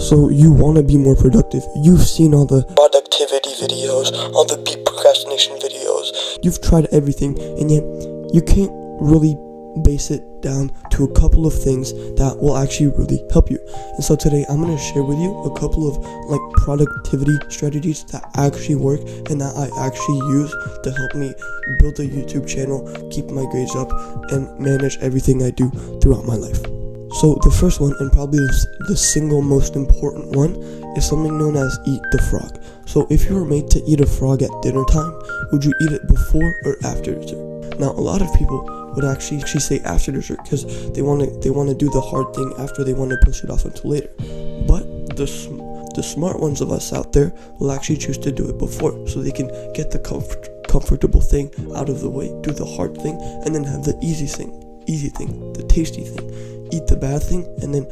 So you want to be more productive. You've seen all the productivity videos, all the beat procrastination videos. You've tried everything, and yet you can't really base it down to a couple of things that will actually really help you. And so today I'm going to share with you a couple of productivity strategies that actually work and that I actually use to help me build a YouTube channel, keep my grades up, and manage everything I do throughout my life. So the first one, and probably the single most important one, is something known as eat the frog. So if you were made to eat a frog at dinner time, would you eat it before or after dessert? Now, a lot of people would actually say after dessert because they want to do the hard thing after, they want to push it off until later. But the smart ones of us out there will actually choose to do it before, so they can get the comfortable thing out of the way, do the hard thing, and then have the easy thing, the tasty thing. Eat the bad thing, and then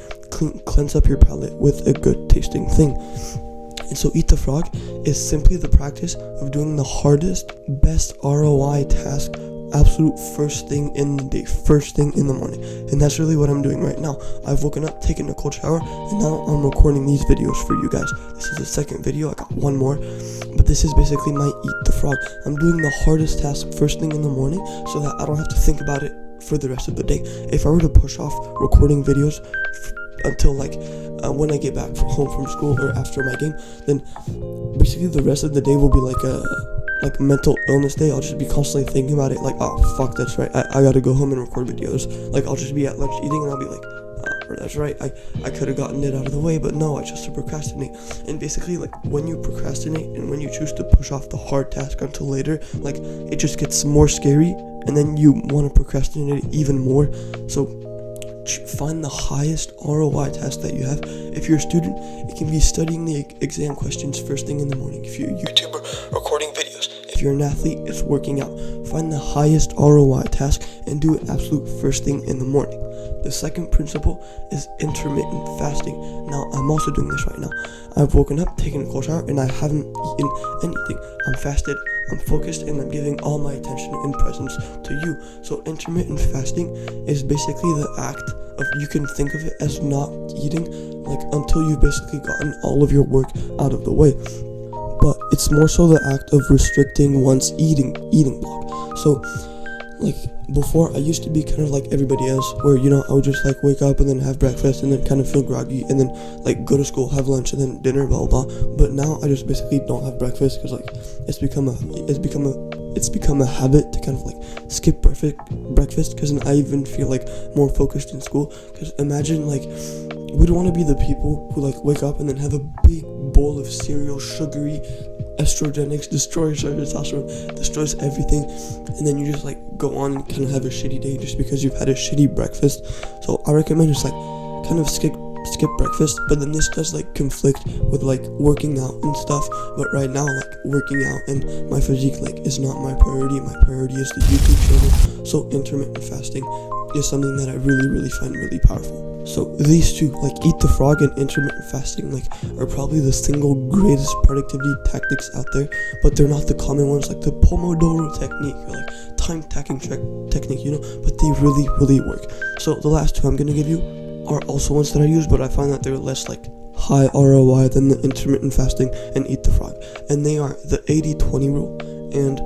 cleanse up your palate with a good tasting thing. And so eat the frog is simply the practice of doing the hardest, best ROI task absolute first thing in the day, first thing in the morning. And that's really what I'm doing right now. I've woken up, taken a cold shower, and now I'm recording these videos for you guys. This is the second video. I got one more, but this is basically my eat the frog. I'm doing the hardest task first thing in the morning so that I don't have to think about it for the rest of the day. If I were to push off recording videos until when I get back home from school or after my game, then basically the rest of the day will be like a mental illness day. I'll just be constantly thinking about it, oh fuck, that's right, I gotta go home and record videos. I'll just be at lunch eating and I'll be like, that's right, I could have gotten it out of the way, but no, I chose to procrastinate. And basically when you procrastinate and when you choose to push off the hard task until later, it just gets more scary, and then you want to procrastinate even more. So find the highest ROI task that you have. If you're a student, it can be studying the exam questions first thing in the morning. If you're a YouTuber, recording videos. If you're an athlete, it's working out. Find the highest ROI task and do it absolute first thing in the morning. The second principle is intermittent fasting. Now, I'm also doing this right now. I've woken up, taken a cold shower, and I haven't eaten anything. I'm fasted, I'm focused, and I'm giving all my attention and presence to you. So intermittent fasting is basically the act of, you can think of it as not eating until you've basically gotten all of your work out of the way. But it's more so the act of restricting one's eating block. So before, I used to be kind of like everybody else, where I would just wake up and then have breakfast and then kind of feel groggy and then go to school, have lunch, and then dinner, blah blah blah. But now I just basically don't have breakfast because it's become a habit to kind of skip breakfast, because then I even feel more focused in school. Because imagine we don't want to be the people who wake up and then have a big bowl of cereal, sugary, estrogenics, destroys your testosterone, destroys everything, and then you just go on and kind of have a shitty day just because you've had a shitty breakfast. So I recommend just kind of skip breakfast. But then this does conflict with working out and stuff. But right now working out and my physique is not my priority. My priority is the YouTube channel. So intermittent fasting is something that I really find really powerful. So these two, eat the frog and intermittent fasting, are probably the single greatest productivity tactics out there, but they're not the common ones like the Pomodoro technique or time tacking technique, but they really work. So the last two I'm gonna give you are also ones that I use, but I find that they're less high ROI than the intermittent fasting and eat the frog. And they are the 80-20 rule and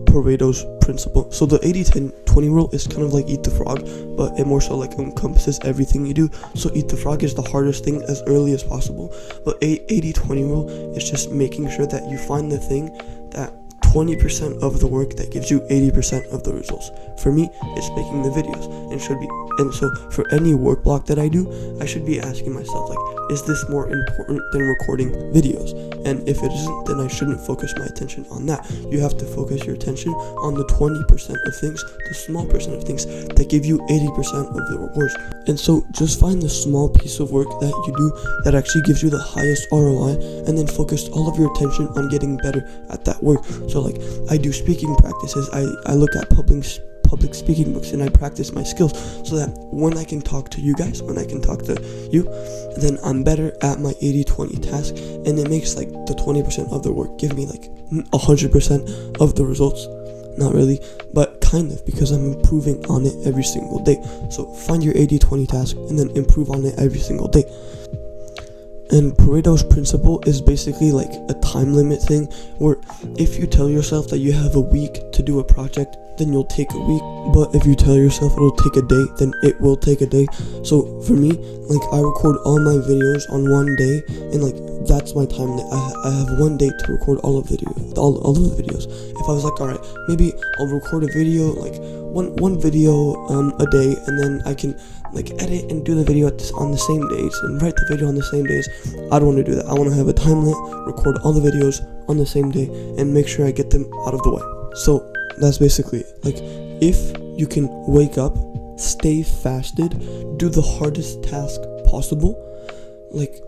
Pareto's principle. So the 80-10-20 rule is kind of like eat the frog, but it more so encompasses everything you do. So eat the frog is the hardest thing as early as possible, but 80-20 rule is just making sure that you find the thing that 20% of the work that gives you 80% of the results. For me, it's making the videos, and so for any work block that I do, I should be asking myself is this more important than recording videos? And if it isn't, then I shouldn't focus my attention on that. You have to focus your attention on the 20% of things, the small percent of things that give you 80% of the rewards. And so just find the small piece of work that you do that actually gives you the highest ROI, and then focus all of your attention on getting better at that work. So I do speaking practices, I look at public speaking books, and I practice my skills so that when I can talk to you guys, when I can talk to you, then I'm better at my 80-20 task, and it makes the 20% of the work give me 100% of the results. Not really, but kind of, because I'm improving on it every single day. So find your 80-20 task and then improve on it every single day. And Pareto's principle is basically like a time limit thing, where if you tell yourself that you have a week to do a project, then you'll take a week. But if you tell yourself it'll take a day, then it will take a day. So for me, like, I record all my videos on one day, and like that's my time. I have one day to record all of the videos. If I was like, all right, maybe I'll record a video, like one video a day, and then I can like edit and do the video on the same days and write the video on the same days. I don't want to do that. I want to have a time limit, record all the videos on the same day, and make sure I get them out of the way. So that's basically it. Like, if you can wake up, stay fasted, do the hardest task possible, like,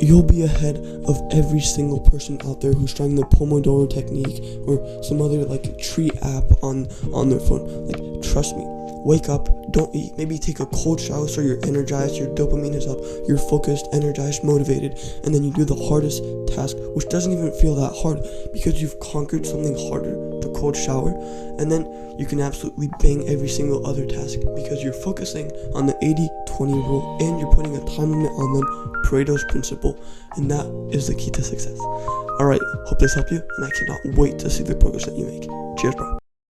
you'll be ahead of every single person out there who's trying the Pomodoro technique or some other like tree app on their phone. Like, trust me, wake up, don't eat, maybe take a cold shower so you're energized, your dopamine is up, you're focused, energized, motivated, and then you do the hardest task, which doesn't even feel that hard because you've conquered something harder, the cold shower, and then you can absolutely bang every single other task because you're focusing on the 80-20 rule and you're putting a time limit on them, Pareto's principle, and that is the key to success. Alright, hope this helped you, and I cannot wait to see the progress that you make. Cheers, bro.